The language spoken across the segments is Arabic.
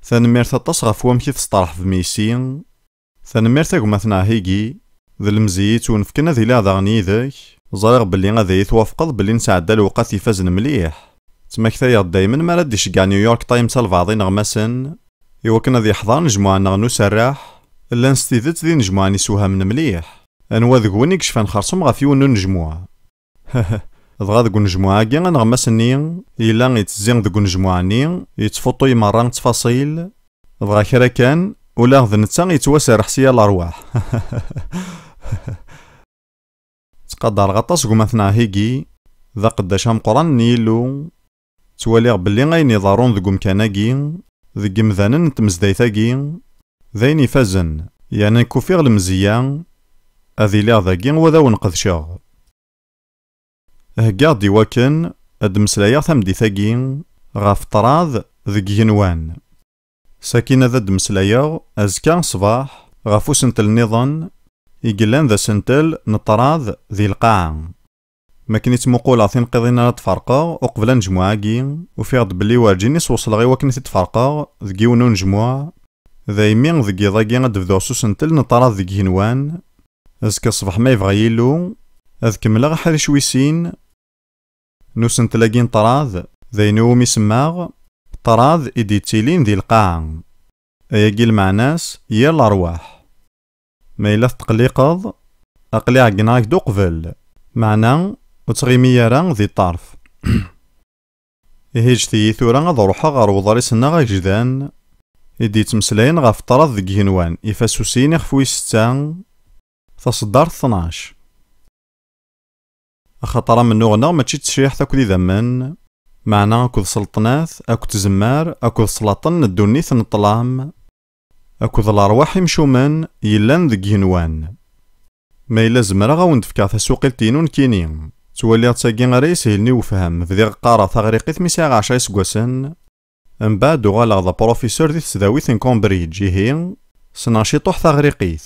Tanemmirt aṭas ɣef wamek i testeṛḥeb meysi. Tanemmirt agmathna higi. D lemziyit unefken ad iliɣ daɣen yid-k. ẓriɣ belli ad iyi-twafqeḍ belli nesɛedda lewqat ifazen mliḥ. ttmaktayeɣ dayman mi ara d-iceggeɛ Newyork Times albaɛḍ ineɣmasen iwakken ad yeḥḍer nnejmuɛ-nneɣ n userraḥ. Llan s tidet d inejmuɛen isewhamen mliḥ. Anwa deg-wen i yecfan xersum ɣef yiwen n unejmuɛ. dɣa deg unejmuɛ-agi aneɣmas-nni yella yettezzi deg unejmuɛ-nni yettfuṭuy merra ttfaṣil. dɣa kra kan ula d netta yettwaserreḥ s yal ṛwaḥ. ttqadareɣ aṭas gmathna higi. d aqeddac ameqqran n Yillu. ttwaliɣ belli ayen iḍerrun deg umkan-agi deg imdanen n tmezdayt-agi d ayen ifazen. yani nekk ufiɣ lemzeyya ad iliɣ dagi wad awen-qedceɣ. heggaɣ-d iwakken ad mmeslayeɣ tameddit-agi ɣef ṭṭraḍ deg yigenwan. sakin ad d-mmeslayeɣ azekka ṣṣbeḥ ɣef usentel-nniḍen i yellan d asentel n ṭṭraḍ di lqaɛa. makken i ttmuquleɣ tinqiḍin ara tferqeɣ uqbel anejmuɛ-agi ufiɣ-d belli werǧin s-wصleɣ iwakken i t-id-ferqeɣ deg yiwen n unejmuɛ. daymi deg yiḍ-agi ad bduɣ s usentel n ṭṭraḍ deg yigenwan. azekka ṣṣbeḥ ma yebɣa Yillu ad kemmleɣ aḥric wis sin n usentel-agi n ṭṭraḍ d ayen iwumi semmaɣ ṭṭraḍ i d-yettilin di lqaɛa. ayagi lmeɛna-s yal ṛwaḥ. ma yella tettqelliqeḍ aqli ɛeyyneɣ-ak-d uqbel. meɛna ur ttɣimi ara di ṭṭerf. ihi ǧǧet-iyi tura ad ṛuḥeɣ ɣer uḍris-nneɣ agejdan i d-yettmeslayen ɣef ṭṭraḍ deg yigenwan ifasusin ixef wis setta taṣeddart 12. axaṭer amennuɣ-nneɣ mačči d tcriḥt akked idammen. meɛna akked selṭnat akked tzemmar akked slaṭen n ddunit n ṭṭlam akked lerwaḥ imcumen yellan deg yigenwan. ma yella zemreɣ ad awen-d-fkeɣ tasuqilt-inu nekkini. ttwaliɣ-tt-agi ara yeshilni ufham bdiɣ qqareɣ taɣriqit mi sɛiɣ 10 iseggasen. mbeɛd uɣaleɣ d apṛufisur di tesdawit n Cambridge. ihi ssneɣ ciṭuḥ taɣriqit.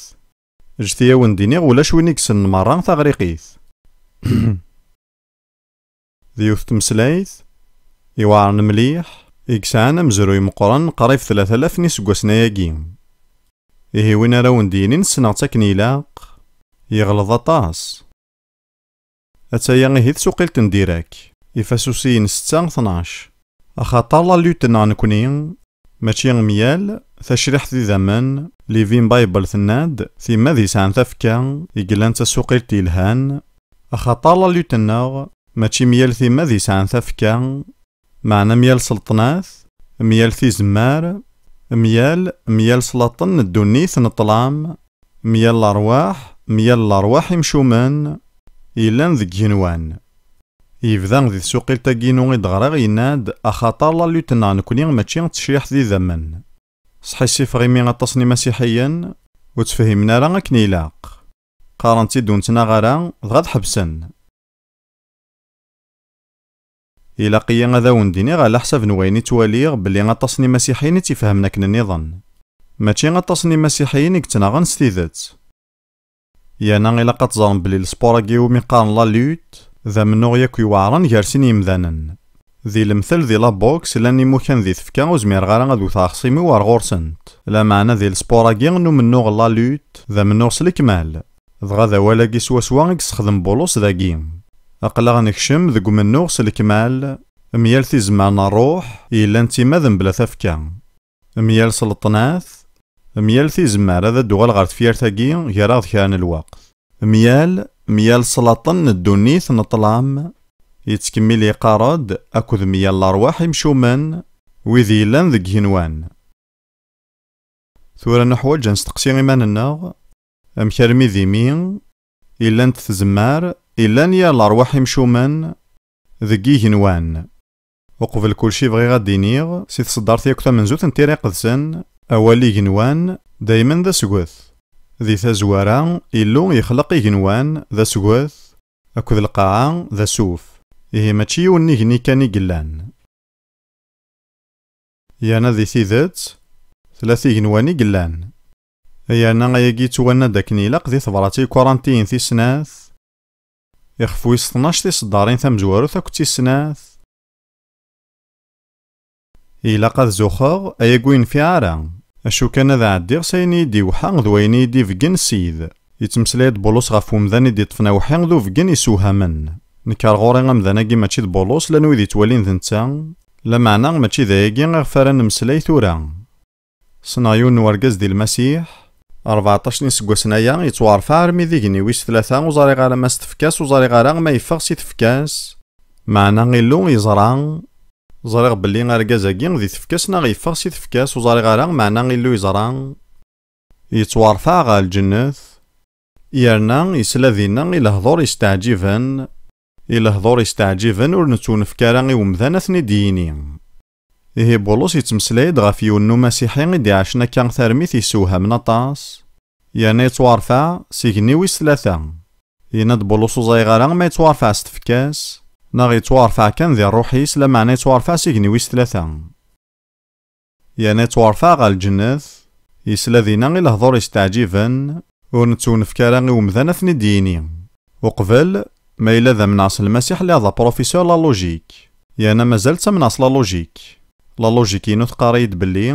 ǧǧet-iyi ad awen-d-iniɣ ulac win i yessnen merra taɣriqit. d yiwet tmeslayt iweɛren mliḥ i yesɛan amezruy meqqren qrib 3000 n iseggasen-agi. ihi win ara awen-d-yinin ssneɣ-tt akken ilaq yeɣleḍ aṭas. Ataya ihi tsuqilt n Dirak ifasusiyen 6-12. axaṭer la lutenɣ nekni mačči myal tacriḥt d idammen Living Bible tenna-d tima d yesɛan tafekka i yellan tasuqilt yelhan. axaṭer la lutenɣ mačči myal tima d yesɛan tafekka. meɛna myal selṭnat myal tizemmar myal slaṭen n ddunit n ṭṭlam myal lerwaḥ imcumen yellan deg yigenwan. yebda di tsuqilt-agi-inu i d-ɣriɣ yenna-d axaṭer la lutenɣ nekni mačči d tcriḥt d idammen. sḥissifeɣ imi aṭas n imasiḥiyen ur ttefhimen ara akken ilaq. qqaren-tt-id ur nettnaɣ ara dɣa ad ḥebsen. ilaq-iyi ad awen-d-iniɣ ala ḥsab n wayen i ttwaliɣ belli aṭas n imasiḥiyen i tt-ifhmen akken-nniḍen. mačči aṭas n imasiḥiyen i yettnaɣen s tidet. yana ilaq ad tẓerem belli lsport-agi iwumi qqaren la lut d amennuɣ yak iweɛren gar sin yimdanen. di lemthal di la box llan imukan di tefka ur zmireɣ ara ad wteɣ axṣim-iw ar ɣur-sent. lameɛna di lsport-agi n umennuɣ la lut d amennuɣ s lekmal. dɣa d awal-agi swaswa i yessexdem Bulos dagi. aqlaɣ nekcem deg umennuɣ s lekmal myal tizemmar n ṛṛuḥ yellan tima d mebla tafekka. myal selṭnat myal tizemmar ad d-uɣal ɣer tefyirt-agi gar-aɣ d kra n lweqt. myal slaṭen n ddunit n ṭṭlam yettkemmil yeqqar-d akked myal lerwaḥ imcumen wid yellan deg yigenwan. tura neḥwaǧ ad nesteqsi iman-nneɣ amek armi dimi yellant tzemmar yellan yal lerwaḥ imcumen deg yigenwan. uqbel kulci bɣiɣ ad d-iniɣ si tṣeddart yakk tamenzut n tira iqedsen awal igenwan dayman d asget. di tazwara Illu yexleq igenwan d asget akked lqaɛa d asuf. ihi mačči yiwen n igenni kan i yellan. yana di tidet tlat igenwan i yellan. yana ayagi ttwanna-d akken ilaq di tebṛat i kwarantyin tis-snat ixef wis 12 tiṣeddarin tamezwarut akked tis-snat. إلا قد زوخر أيقوين في عرا أشو كان ذا عدير سيني دي وحان ذو يني دي فقن سيد يتمسليد بولوس غف ومذاني دي طفنا وحان ذو فقن يسوها من نكار غوري غمذاناكي ماشي بولوس لانو ذي توالين ذنتا لمعنا ماشي ذايقي غير فران مسلاي ثورا صنايو نورقز دي المسيح 14 نسقو سنايا يتوارفا عرمي ذيقني ويس 3 وزاري غالا ما ستفكاس وزاري غالا ما يفغسي تفكاس معنا غيلو يزران زريغ بلي غاركازاكي ذي تفكاسنا غيفغ سي تفكاس وزاري غارا معنا غيلو يزران يتوارفع غا الجنث يرنا يسلا ذينا إلا هضور يستعجبن ور نتونفكارا غيومذانا ثني ديني إيه بولوس يتمسلايد غا فيونو مسيحي غيدي عشنا كان ثارميث يسوها من أطاس يعني يتوارفع سيغني ويس 3 يناد بولوس وزاري غارا ما يتوارفع ستفكاس ناغ يتوارفع كان ذي الروحيس لا معنى يتوارفع سيغني ويس 3 يعني يتوارفع غا الجنث يسلا ذينا غي الهضور يستعجبن ونتونفكارا غي ومذانا ثني ديني وقبل ما إلا ذا من عصر المسيح اللي هذا بروفيسور لا لوجيك يعني مازالت من عصر لا لوجيك ينو تقاريد بلي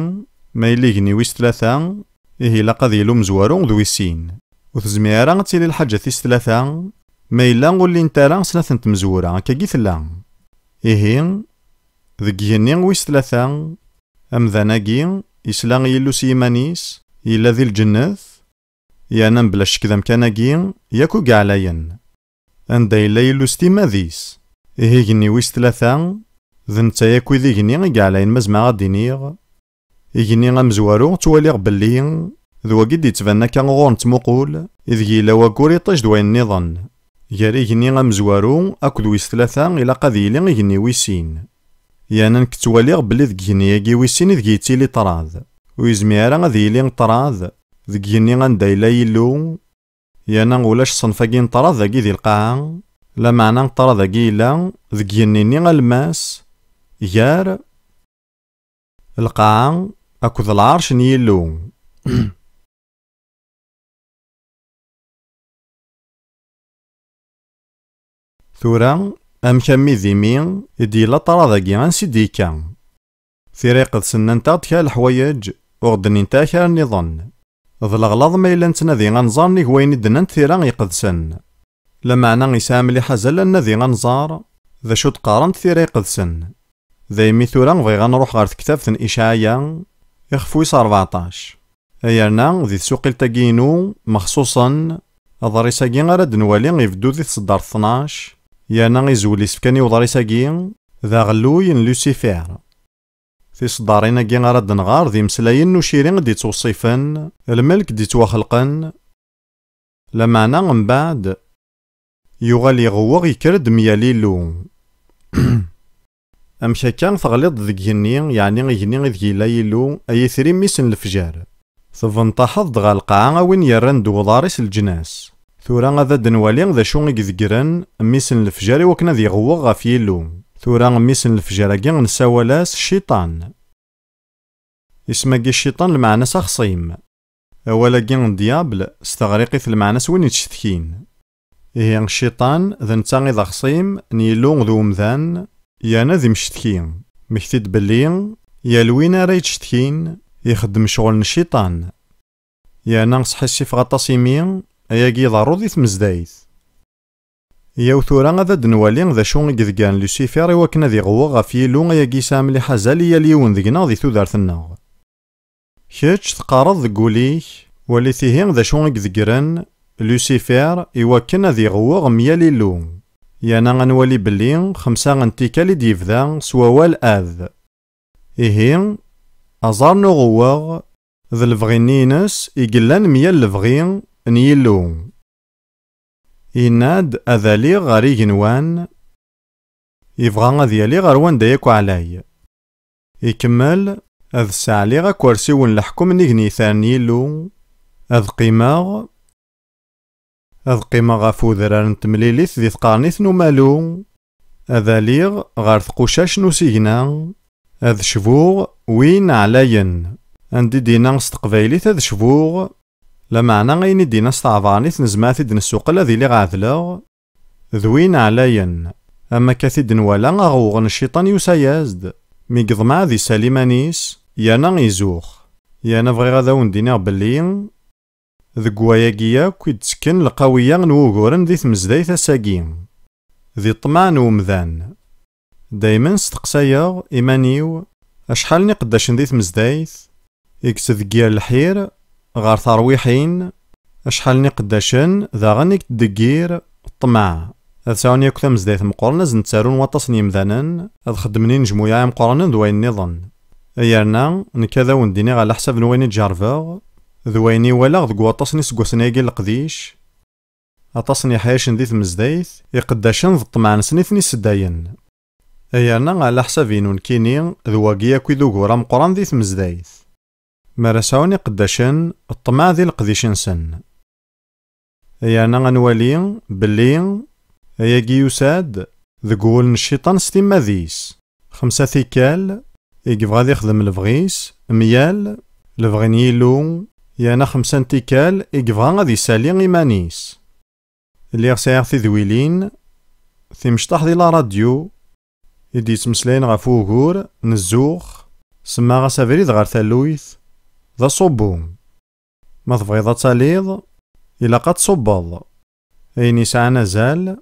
ما إلا يغني ويس 3 إيه إلا قد يلو مزوارو ذو يسين وتزميرا تيلي الحاجة تيس 3 ما إلا نقول نتارا سنة مزورة كاكي ثلا إيه ذك يني ويس 3 أمذاناكي يسلا يلو سيمانيس إلا ذي الجنث يعني بلا شك ذا مكاناكي ياكو قاعلاين أندا إلا يلو ستيما ذيس إيه يغني ويس 3 ذنتا ياكو ذي يغني قاعلاين مزما غادينيغ يغني غمزوارو تواليغ بلي ذو قد يتفانا كان غور نتمقول إذ يلا واكوري طاج دوين النظن ياري يغني غمزوارو أكد ويس 3 إلا قد يلي يغني ويسين يعني نكتواليغ بلي ذك يغني ياكي ويسين إذ يتيلي طراذ ويزميارا غادي يلي طراذ ذك يغني غندا إلا يلو يعني نقولاش صنفاكي طراذ ذاكي ذي القاعة لا معنى طراذ ذاكي إلا ذك يغني غالماس يار القاعة أكد العرش نيلو ثورا أم كمي ذيمين إدي لا طرا ذاكي غنسي ديكا ثيريق سننتا تكا الحوايج وغدن انتا كا النظن ذ الأغلاظ ما إلا نتنادي غنزار نيك وين دنانت ثيرا يقدسن لمعنى غيسام لي حزل لنا ذي غنزار ذا شو تقارنت ثيرا يقدسن ذايمي ثورا بغي غنروح غار كتاب ثن إشعيا يخفويس 14 أيرنا ذي سوق التاكينو مخصوصا أضريساكي غارد نوالي يفدو ذي تصدر 12 يانا غيزولي سفكاني وضريساكي ذا غلوي لوسيفير في صدارينا كي غارد نغار ذي مسلاين نشيرين دي توصيفن الملك دي توخلقن لمعنى من بعد يغالي غوغ يكرد مياليلو أمشا كان تغلط ذك يني يعني يغني ذي لايلو أي ثري ميسن الفجار ثفنطاحظ دغا القاعة وين يرن دو ضارس الجناس ثورا غادا دنوالي ذا شو يذكرن ميسن الفجار وكنا ذي غوغ غافيلو ثورا ميسن الفجار كي نساولاس الشيطان اسماكي الشيطان المعنى خصيم اولا كي ديابل استغريقي في المعنى وين يتشتكين هي الشيطان ذا نتا ذا خصيم نيلو ذو مذان يانا ذي مشتكين مكتيد بلي يا لوين راه يتشتكين يخدم شغل الشيطان يانا نصحي في غطاسيمين اياكي ضارو ذي تمزدايث يا ثورا غادا دنوالي ذا شو يذكان لوسيفير وكنا ذي غوغ غافيلو اياكي سام لي حزالي ليون ذينا ذي ثودارتنا كيتش تقارض ذكوليك وليثيهين ذا شو يذكرن لوسيفير إيواكنا ذي غوغ مياليلو يانا غنوالي بلي 5 غنتيكالي ديفدا سووال آذ إيهين أزار نغوغ ذا الفغينينس إيقلان ميال الفغين نيلو إناد أذالي غاري جنوان يفغان غذيالي غروان دايكو علاي يكمل أذ ساعلي غا كورسيون لحكم نيغني ثانيلو أذ قيماغ غافو ذرارن تمليليث ذي ثقارنيث نمالو أذاليغ غار ثقوشاش نسيغنا أذ شفوغ وين علاين عندي دينا استقبايليث أذ شفوغ لمعنى غيني دينا استعفانيث نزماثي دن السوق الذي لي غاذلغ ذوين علاين أما كثيد نوالا غوغن الشيطان يسايزد مي قضمع ذي ساليمانيس يانا يزوخ. يانا بغي غادا وندينيغ بلي ذك واياكيا كي تسكن القوية نوغورن ذي تمزدايت اساكين ذي الطمع نومذان. دايما ستقسايغ إيمانيو أشحال نقداشن ذي تمزدايت إكسذكيا الحير غار ترويحين أشحال نقداشن ذا غنيك تدقير الطمع. هاد ساوني ياكو تمزدايت مقورنا زن تسارون واطاسن يمذانن هاد خدمني نجمويا مقورنا دوين النظام. أيارنا نكذا ونديني على حساب نويني تجارفاغ ذويني ولا ذك واطاسني سكواسنايكي القديش أطاسني حياشن ذي تمزدايت يقداشن ذ الطمع نسنيثني سداين. أيارنا على حسابين كيني ذواقيا كي ذوقورا مقران ذي تمزدايت مارساوني قداشن الطمع ذي القديشن سن. أيارنا غنوالي بلي أياكي يساد ذقول الشيطان ستيما ذيس 5 ثيكال يقبغا ذي يخدم الفغيس ميال لفغين يلو يانا 5 تيكال يقبغا غادي يسالي إيمانيس. اللي غسايغ في ذويلين في مشطح دي لا راديو يدي يتمسلاين غا فوغور نزوخ سما غا سافريد غار ثالويث ذا صوبو. ما تبغيض تاليض إلا قد صوبض أين يسعى نزال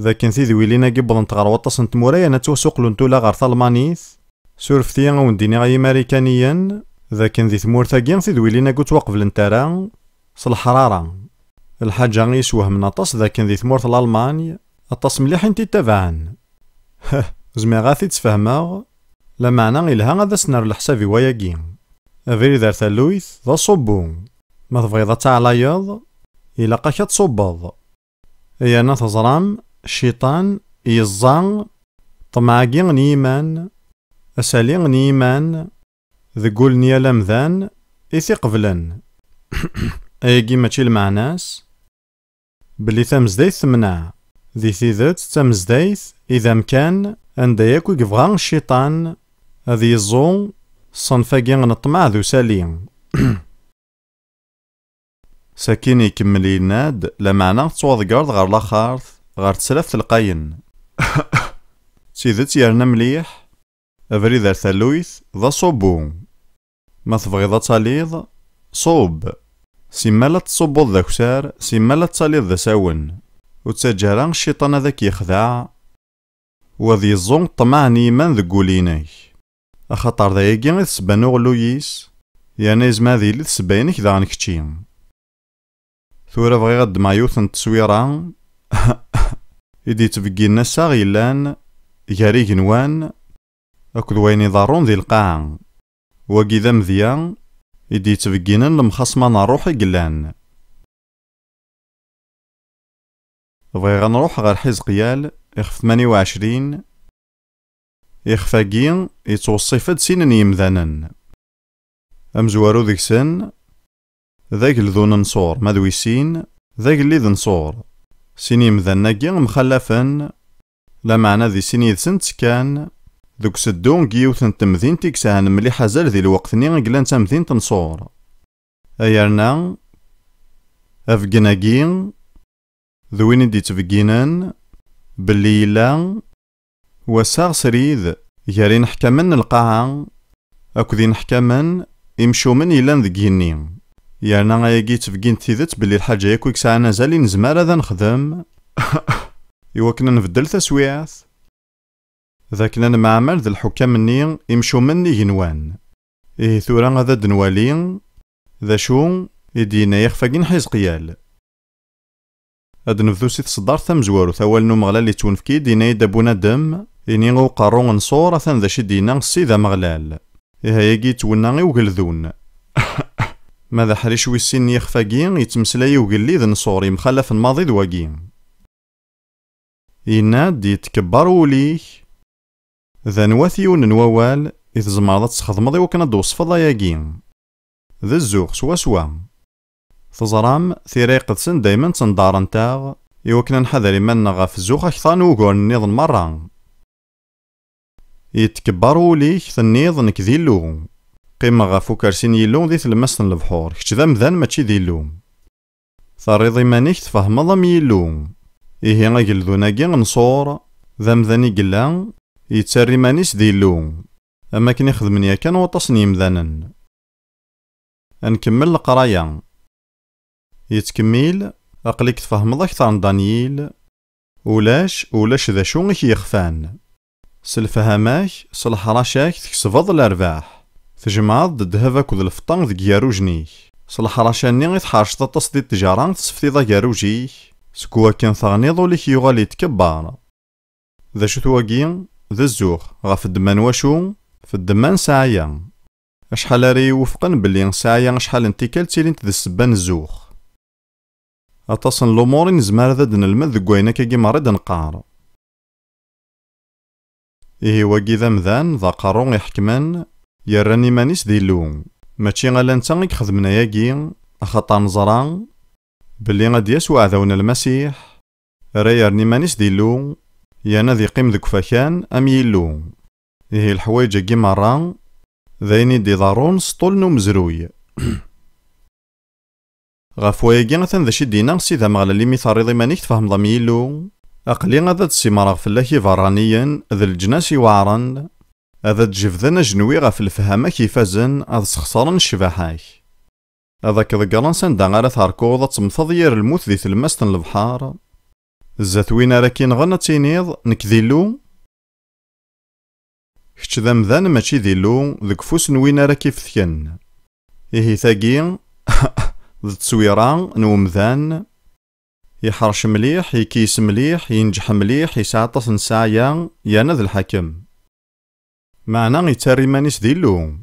ذا كان في ذويلين قبضن تغار وطاس نتمورايا نتوسوق لنتولا غار ثالمانيث سورفتيا ونديني غاي ماريكانيا ذا كان ذي ثمور ثاقين في ذويلين قوت وقف لنتارا صالحرارة. الحاجة غيسوه من أطاس ذا كان ذي ثمور الألمانيا أطاس مليح انتي تابعان. زميغاثي تفهماغ لا معنى إلها غادا سنار الحسابي وياكين أفيري دار ثالويث ذا صوبو. ما تبغيض تعلايض إلا قاكا تصوبض. أيانا تزرام الشيطان يزان طمعاكي نيمان أسالي نيمان ذقول نيا لمذان إثي قبلن. أياكي ماشي المعناس بلي تمزدايت ثمنع ذي ثيذات تمزدايت إذا مكان عند ياكو يقفغان الشيطان هذي يزون صنفاقي نطمع ذو سالين. ساكين يكمل يناد لمعنى تصوض غار لاخارث غار تسلاف تلقاين. سيدت يرنا مليح أفري ذا ثالويث ذا صوبو. ما تبغيض تاليض صوب سيما لا تصوبو ذا كسار سيما لا تاليض ذا ساون وتسجران الشيطان ذاك يخدع وذي يزون طمع نيمان ذقولينيك أخطر ذا يجي غير تسبانو غلويس يعني يزما ذي اللي تسباينك ذا غنكتشين. ثورة بغي غد مايوث نتصويران يدي تبقي الناس غيلان ياري جنوان أكد وين يضارون ذي القاع وكي ذا مذيان يدي تبقينا المخصمان روحي قلان. بغي غنروح غير حزقيال إخف 28 إخفاقين يتوصفد سينن يمذانن أمزوارو ذيك سن ذاك لذو ننصور مادويسين ذاك اللي ذو نصور سين يمذاناكي مخلفن لا معنى ذي سين يذسن تسكان ذوك سدون كيوثن تمذين تيكسان ملي حزال ذي الوقتني قلان تمذين تنصور. أيارنا أفقناكين ذوين دي تفقينن باللي لا وساغ سريد ياري نحكمن القاعة أكو ذي نحكمن يمشو من يلان ذكيني يارنا غاياكي تفقين تيذت باللي الحاجة ياكو يكسعنا زالي نزمار هذا نخدم يوكنا نبدل تسويعث ذاكنا نمعمل ذا الحكام مني يمشو مني جنوان إيه ثورا غادا دنوالي ذا شو يدينا يخفاقين حزقيال هاد نفذو سيت صدار ثمزوارو ثوال نو مغلال اللي تونفكي دينا يدابونا دم إني غو قارون نصور أثان ذا شي دينا السيدة مغلال إيه ياكي تونا وقلذون. ماذا حريش ويسين يخفاقين يتمسلاي وقلي ذا نصوري مخلف الماضي دواقين يناد يتكبر وليه ذا نواثيون نووال إذ زماضة تخدمضي وكنا دوصفضا ياقين ذا الزوغ سوا تزرام ثيريق سن دايما تندارن تاغ يوكنا نحذر من غاف الزوغ أكثان وقور النيض مرة يتكبر وليك ثنيض نكذيلو قيمة غافو كارسين يلو ذي ثلمسن البحور كش ذا مذان ماشي ذيلو ثاريض مانيك تفهم ضم يلو إيه غاقل ذو ناقي نصور ذا مذاني قلان يتسري مانيس ذيلو أما كني خدمني كان وطاس يمذانا. نكمل القراية. يتكمل أقليك تفهمض أكثر عن دانييل. ولاش ذا شو يخفان. سلفهماك سلحراشاك تكسبض الأرباح. تجمعض الذهب وذ الفطن ذ ياروجنيك. سلحراشاني غيتحارش تطس دي التجارة تسفتي ذا ياروجيك. سكوا كان ثغنيض وليك يغال يتكبر. ذا شو تواقين ذا الزوخ غاف الدمان واشو في الدمان ساعيا. أشحال ري وفقن بلي ساعيا أشحال انتكال تيلينت ذا السبان الزوخ. أتصن الأمور نزمار ذا دن المد ذا قوينا كاكي مريض نقار. إيه واقي ذا مذان ذا قارون يحكمان يراني مانيس دي اللون. ماشي غالا نتا يخدمنا ياكي أخطا نزران بلي غادي يسوع عذاونا المسيح. راه يرني مانيس دي اللون يانا ذي قيم ذك فكان أم يلون. إيه الحوايج كي مرة ذايني دي ضارون سطول نو مزروي. غاف واياكي غاثان ذا شي دينا سيدا مغلا لي ميثاريضي مانيك تفهم ضميلو. أقلي غادا تسيمراغ فلاكي فرانيا ذا الجناس يوعرن. هذا تجفذنا جنوي غاف الفهامة كيفازن هذا سخسارن الشباحاك. هذا كذكران سندا غالا ثاركوض تمثض يار الموت ذي تلمستن البحار. الزات وين راكين غنا تينيض نكذيلو. كتش ذا مذان ماشي ذيلو ذك فوس وين راكي فتكن. إيه ثاقي ذا تسويران نومذان يحرش مليح يكيس مليح ينجح مليح يسعطس نسايا يانا ذا الحكم. معنا يتاري مانيس ديلو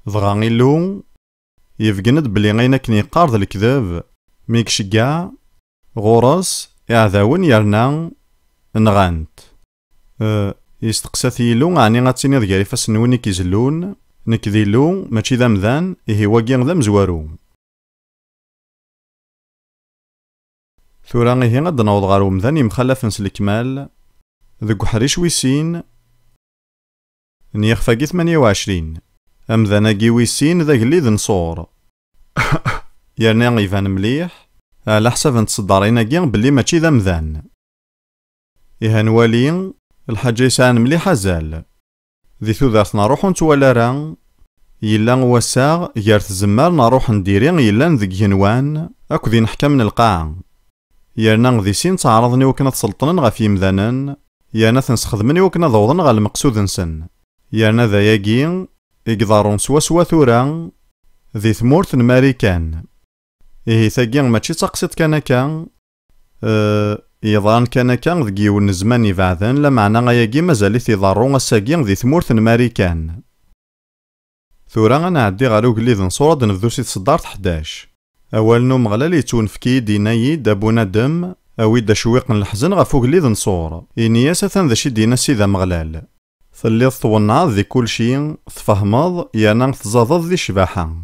ضغاني اللو يفقند بلي غينا كني قارض الكذاب ميكش كاع غورس يعذاون يرنا نغانت. يستقسى يلو عني غاتيني ذكاري فاسنوني كيزلون نكذيلو ماشي ذا مذان إيه واقي ذا مزوارو. ثورا غيه غاد نوض غارو مذان يمخلف نس الكمال ذك حريش ويسين نيخفاقي 28. أمذاناقي ويسين ذا قليد نصور. يرنا غيفان مليح على حساب نتصدريناقي بلي ماشي ذا مذان. إيه نوالي الحاجة يسعان مليح زال. ذي ثوذارت نروح نتوالا راه يلا وساغ يارت الزمار نروح نديري يلا ذك ينوان أكو ذي نحكى من القاع. يرنا ذي سين تعرضني وكنا تسلطنن غا في مذانن يانا تنسخدمني وكنا ضوضن غا المقصود نسن. يانا ذا ياقي يقدرون سوا ثورا ذي ثمورت الماريكان. إيه ثاقي ماشي تقصد كان يظان كان ذكي ونزمان يبعثن لمعنى غياقي مازالي تيضارون الساقي ذي ثمورت الماريكان. ثورا أنا عدي غالو قليد نصورة نفذوسي تصدارت 11. أول نوم غلا لي تونفكي دينايي دابونا دم أوي دا شويق الحزن غفو قليد نصور. إني أساسا ذا شي دينا سيدا مغلال. ثليض طونعض ذي كل شي تفهمض يانا تزاضض ذي شباحة.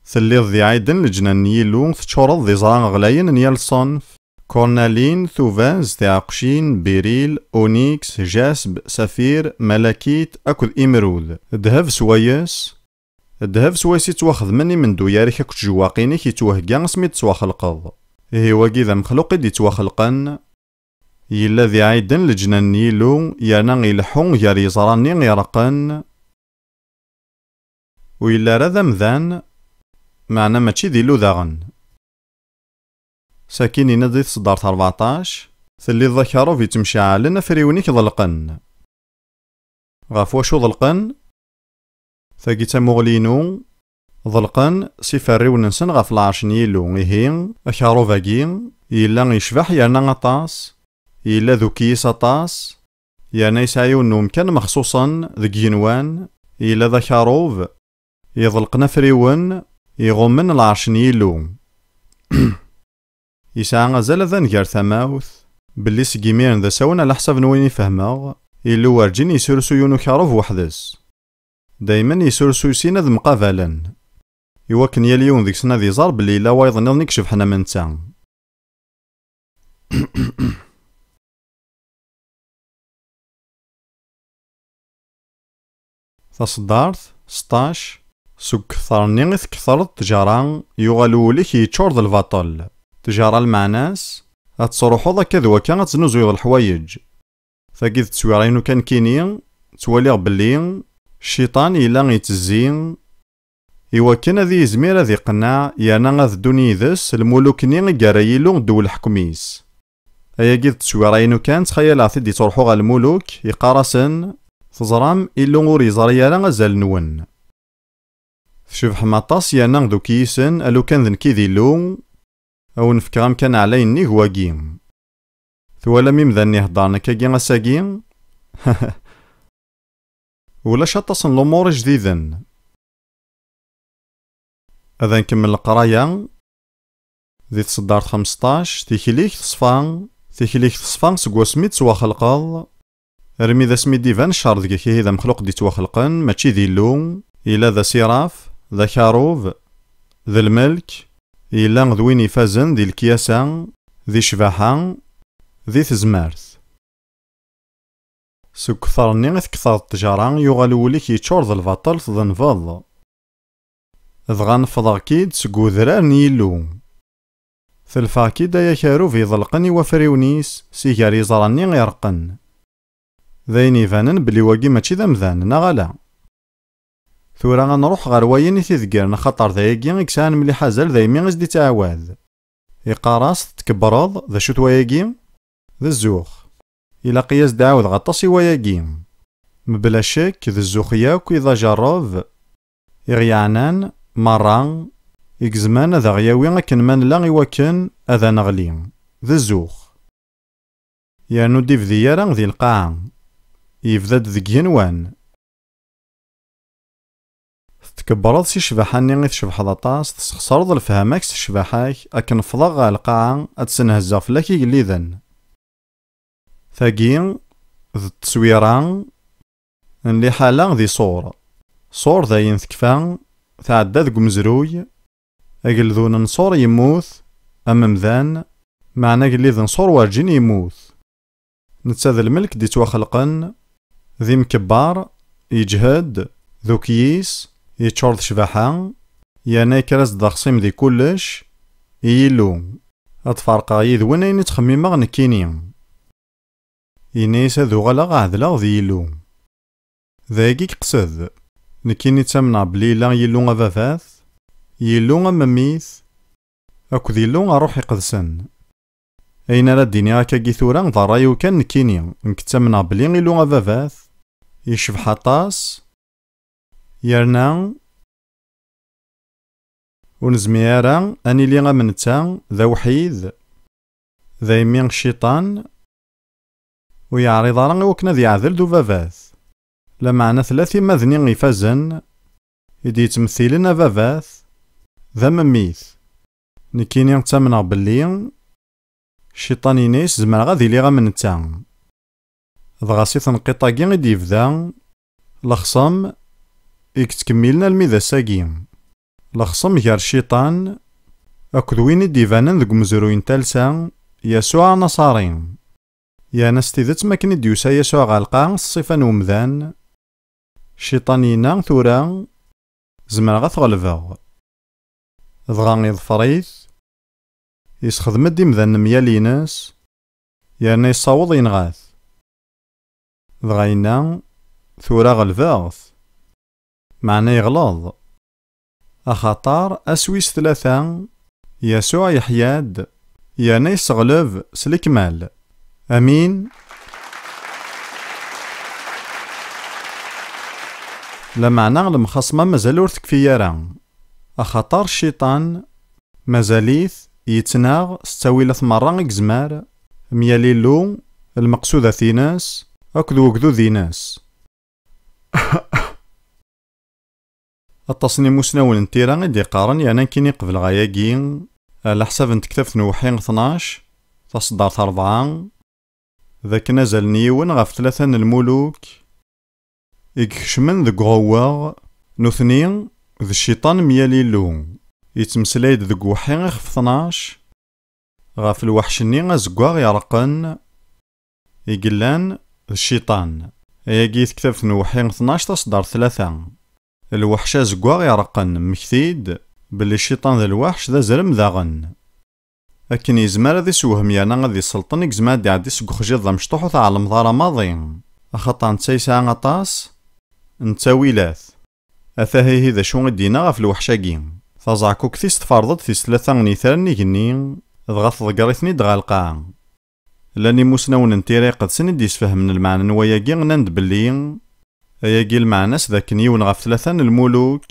ثليض ذي عيدن لجنان يلو تشورض ذي زران غلاين نيال صنف. كورنالين، ثوفاز، تعقشين، بيريل، أونيكس، جاسب، سفير، ملاكيت، أكد إمرود. دهب سوايس الدهب سويسي تواخذ مني من دوياري كاك تجواقيني كي توهقا سميت تواخلقض. إيه واقي ذا مخلوقي دي تواخلقن يلا ذي عيدن لجنان يلو يانا غيلحون ياري يزراني غيرقن ويلا راذا مذان معنا ماشي ذي لو ذاغن. ساكيني ندي تصدارت 14 ثلي الذكارو في تمشاعلن فريونيك ضلقن. غاف واشو ضلقن ثاقي تموغلينو ضلقن سيفاريو ننسن غاف العرش نيلو إيهين أكارو فاقين يلا يشبح يانا غطاس يلا ذو كيس أطاس يانا يسعيو نوم كان مخصوصا ذو جينوان يلا ذكاروف يضلقنا فريون يغمن العرش نيلو. يسعى غزال ذا نقار ثماوث باللي سقيمين ذا ساون على حساب نوين يفهمغ إلو وارجين يسرسو يونو كاروف وحدس دايما يسرسو يسينا ذا مقابلا يوكن ياليون ذيك سنة ذي زار باللي لا وايضا نكشف حنا من تا. تصدارت 16 سو كثرني كثرت تجارة يغالو ليك يتشور ذا الفاطل تجارة المعناس هتصروحو ذاك ذوا كان تنوزو الحوايج ثاقي تسويرينو كان كيني تواليغ بلي الشيطان إلا يتزين إواكن هذي يزمير هذي قناع يانا غاذ دوني ذس الملوكني غيارا يلو دول حكميس. أيا قيد تسويرينو كان تخيل عثيد يتروحو غا الملوك يقارسن تزرام إلو غور يزري يانا غازال نون. شوف مطاس يانا غدو كيسن ألو كان ذن كيدي لو أو نفكرام كان عليني هو جيم. ثوالا ميم ذاني هدارنا كاكي غاساكي ولا شاطاس الأمور جديدا. هذا نكمل القراية ذي تصدار 15 تيكليك تصفان سكوا سميت سوا خلقاض رمي ذا سميت ديفان شار ذكي هذا مخلوق دي توخلقن ماشي ذي اللوم إلا ذا سيراف ذا كاروف ذا الملك إلا غدوين يفازن ذي الكياسان ذي شباحان ذي تزمارث سو كثرني غث كثر التجارة يغال وليك يتشور ذا البطل ذنفض ذغا نفضغ كيد سكو ذرار نيلوم ثلفا كيدا يا كاروف يضلقني وفريونيس سيكار يزراني غيرقن ذاين يفانن بلي واقي ماشي ذا مذان نغالا ثورا غنروح غار واين تيذكرنا خاطر ذايقي إكسان ملي حازل ذايمي غزدي تعاوذ إقاراس تكبرض ذا شوت وايقي ذا الزوخ إلا قياس دعاوذ غطاسي وايقي مبلا شك ذا الزوخ ياك إذا جرب إغيعنان مران إكزمان ذا غياوي أكن من لا غيوكن أذا نغلي ذا الزوخ يانو ديف ذيارا ذي القاعة يفداد ذي ينوان تكبرض سي شباحاني غي تشبح ضطاس تسخسرض الفهاماكس شباحاك أكن فضغ القاعة أتسنهزا فلاكي يليذن ثاقين ذي التصويران اللي حالا ذي صور ذاين ثكفان تعدى ذك مزروي أقل ذو ننصور يموت أما مذان معنى قل ذي نصور وارجين يموت نتساذ الملك دي توخلقن ذي مكبار يجهد ذو كيس يتشورد شباحا يانا يكرز داخصيم ذي كلش يلو أتفارقا يذوين اين تخميما نكيني ينيس ذو غلا عذلا ذي يلو ذاكي قصد نكيني تامنا بلي لا يلو غفافاث يلو غمميث أكو يلو غروح يقدسن أين راه ديني هاكا كيثورا ضرايو كان نكيني نكتمنا بلي يلو غفافاث يشبح طاس يرنا ونزميارا أني لي غمنتا ذا وحيد ذا يمين الشيطان ويعرض راه وكنا ذي عذل ذو فافاث لا معنى ثلاثي مذني غيفازن يدي يتمثلنا فافاث ذا مميث نكيني نتامنا بلي الشيطان ينيس زمر غادي لي غمنتا ضغاسي تنقيطاكي غيدي يفدا لخصم يكتكملنا الميدا ساقيم لخصم غير الشيطان أكد وين ديفانن ذك مزروين تالسا يسوع نصارين يا ناس تيذت ماكن ديوسا يسوع غالقا الصفة نومذان الشيطانينا ثورا زمر غتغلفا ضغان يظفريث يسخدم الدمذان مياليناس يانا يصاوض ينغاث ضغينا ثورا غلفاغث معنى يغلاظ أخطار أسويس ثلاثة يسوع يحياد يانا يسغلف سلكمال أمين. لمعنى المخصمة مازال ور تكفي راه أخطار الشيطان مازاليث يتناغ ستاويلة مرة إكزمار مياليلو المقصودة في ناس أكدو وكدو ذي ناس التصنيم مسنون انتيرا غيدي قارن يعني كيني قبل غاياكين على حساب نتكتف نوحين 12 تصدر 4 ذاك نزل نيون غف 3 الملوك يكشمن ذك غواغ نثنين ذا الشيطان مياليلو يتمسلايد ذك وحين غف 12 غف الوحشني غزقواغ يرقن يقلان الشيطان ياكي تكتف نوحين 12 تصدر 3 الوحشة زقواغ يرقن مكتيد بلي الشيطان ذا الوحش ذا زرم ذاغن أكن يزمار ذي سوهم يانا غادي سلطن إكزمار دي عدي سقو خجيض ذا مشطوحو تاع المضارة ماضي أخطان تسيسا غطاس نتاويلاث. أثاهي ذا شو غدينا غف الوحشاقي. تزعكوك تيس تفرضت تيس 3 نيثان نيجني ضغط ضقريثني دغا القاع. لاني موسناون نتيري قد سند يسفهم المعنى نواياقي غناند بلي أياقي المعناس ذاك نيون غف 3 الملوك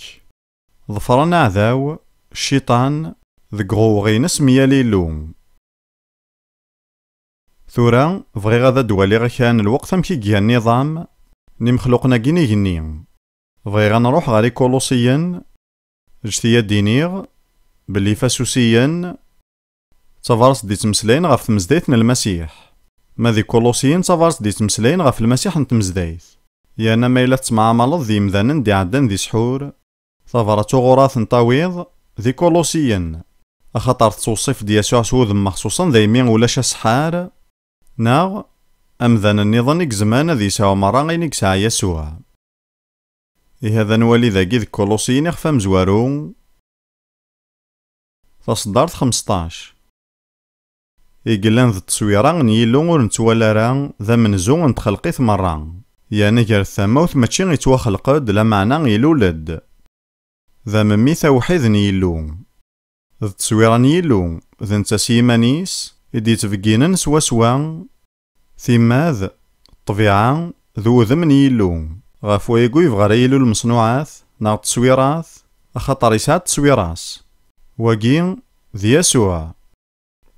ظفران عذاو الشيطان ذك غوغينس مياليلو. ثورا بغي غادا دوالي كان الوقت امكي جيا النظام ني مخلوقنا كيني جني. بغي غنروح غالي كولوسيا اجتيا دينيغ بلي فاسوسيا تفارس دي تمسلين غف تمزديتنا المسيح. ماذي كولوسيين تفارس دي تمسلين غف المسيح نتمزديت. يانا ميلا تمعاملض ذي مذانن دي عدن ذي سحور تفارتو غراث نطاويض ذي كولوسيين. أخطر توصف دي يسوع سوذ مخصوصا ذي مين ولاش سحار ناغ أمذان النظام زمان ذي ساو مراغين ساع يسوع. هذا نولي ذاكي ذي كولوسيين يخفى مزوارو. تصدرت 15 إيقلان ذي التصويران نيلو ور نتوالاران ذا منزو نتخلقيث مران. يعني جار الثموث ماشي يتوخلقد لا معنى يلولد. ذا ممي توحيد نيلو. ذي التصويران نيلو ذا نتا سيمانيس إدي تفقينن سوا سوا ثماذ الطبيعة ذو ذم نيلو. غاف ويقو يبغى يلو المصنوعات نا التصويرات أخطر يسعد تصويراس واقين ذي يسوع.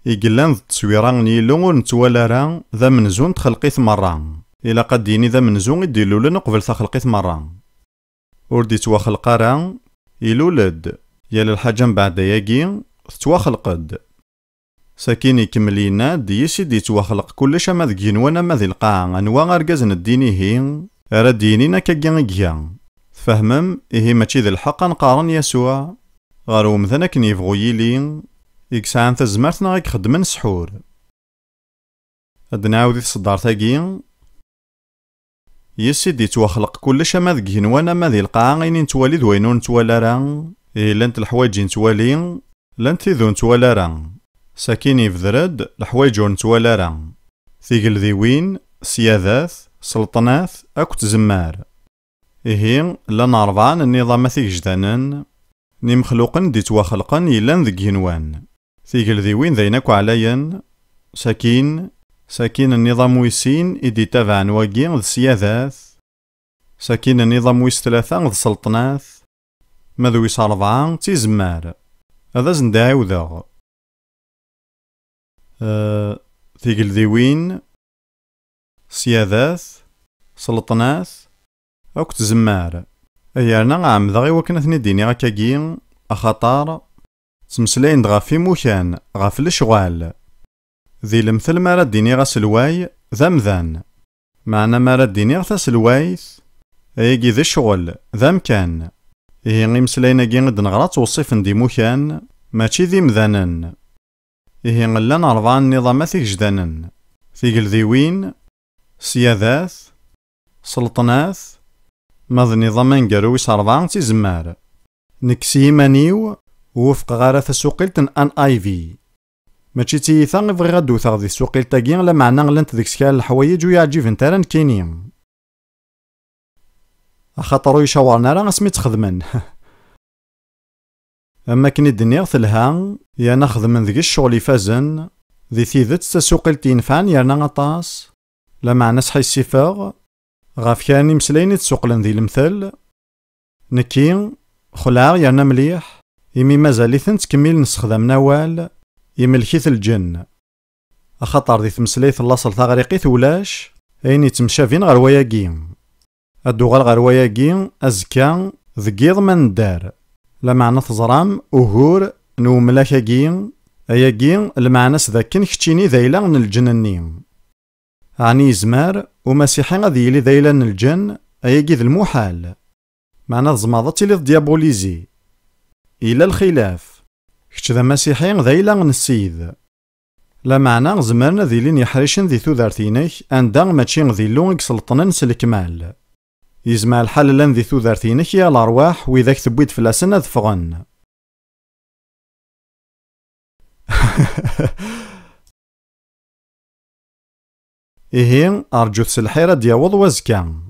إيقلان ذي التصويران نيلو نتوالارا ذا منزون تخلقيث مران. إلا قد ديني ذا منزون يديلو لنا قبل تخلقيث مران. وردي تواخلق راه يلولد يالا الحاجة من بعد ياقين تواخلقد. ساكين يكملينا ديسي دي تواخلق كلش ما ذكين وانا ما ذي القاع انواع غرقازن الديني هين ارا دينينا كاكيان اكيان. فهمم إيه ماشي ذي الحق نقارن يسوع غارو مثلا كنيفغو يلين إكسان تزمرتنا غيك خدمن سحور. أدنا عاودي تصدار تاقين يسي دي تواخلق كلش ما ذكين وانا ما ذي القاع غيني نتوالي دوينو نتوالا راه إيه لانت الحوايج نتوالين لانت ذو نتوالا راه. ساكين يفذرد الحوايج نتوالا راه ثيقل ذي وين سيادات سلطنات أكو تزمار. إيه لان أربعان النظام ثيك جدانن ني مخلوقن دي تواخلقن يلان ذي جنوان. ثيقل ذي وين ذيناكو عليا ساكين النظام ويسين إدي تابعن واقين ذي سيادات. ساكين النظام ويس 3 ذي سلطنات ماذو ويس 4 تيزمار. هذا زنداعي ذاغ. ثيقل ذي وين سيادات سلطنات أوك تزمار. أيانا عام ذاغي وكنتني ديني غاكاكين أخطار تمسلين دغا في موكان غاف الشغال. ذي المثل ما راد ديني غا سلواي ذا مذان. معنى ما راد ديني غا سلوايث أياكي ذي الشغل ذا مكان. إيه غي مسلين أكين غد نغرا توصيفن دي موكان ماشي ذي مذانن. إيه غلان 4 نظامات جدانن ثيقل ذي وين سيادات سلطنات ماذ نظامان قارويس 4 تيزمار. نكسي مانيو وفق غارة سوقيلتن ان اي في ماشي تيثا غيبغي غادو ثاغ ذي سوقيلتا كين لا معنى غلانت ذيك سكال الحوايج ويعجب نتارا كاينين. خاطرو يشاورنا راه اسمي تخدمن. اما كني دنيغ ثلها يا ناخذ من ذيك الشغل يفازن ذي ثيذت تسوقيلتي ينفعن يرنا غطاس لا معنى صحي السفاغ غاف كاني مسليني تسوقلن ذي المثل نكين خلاغ يرنا مليح يمي مازاليثن تكميل نستخدم نوال يملكيث الجن. أخطر ذي تمسليث اللاصل تغريقيث ولاش أين يتمشافين غير وياقين الدوغال غير وياقين أزكا ذقيض من دار لا معنى تزرام أهور نو ملاكاقين أياقين المعنى سذاكين كتشيني ذيلا من الجننين عني زمار ومسيحي غادي يلي ذيلا من الجن أياقي ذي المحال معنى زماضتي لي ديابوليزي إلى الخلاف كتش ذا مسيحي ذيلا من السيد لا معنى زمرنا ذي لين يحرشن ذي ثوذارتينك أندا ماشي ذي لون يكسلطنن سلكمال يزمع الحال لان ذي ثوذارتينك يا الأرواح وإذاك ثبويت فلاسن أذفغن. إيه أرجو تسلحيرة دياوض وزكا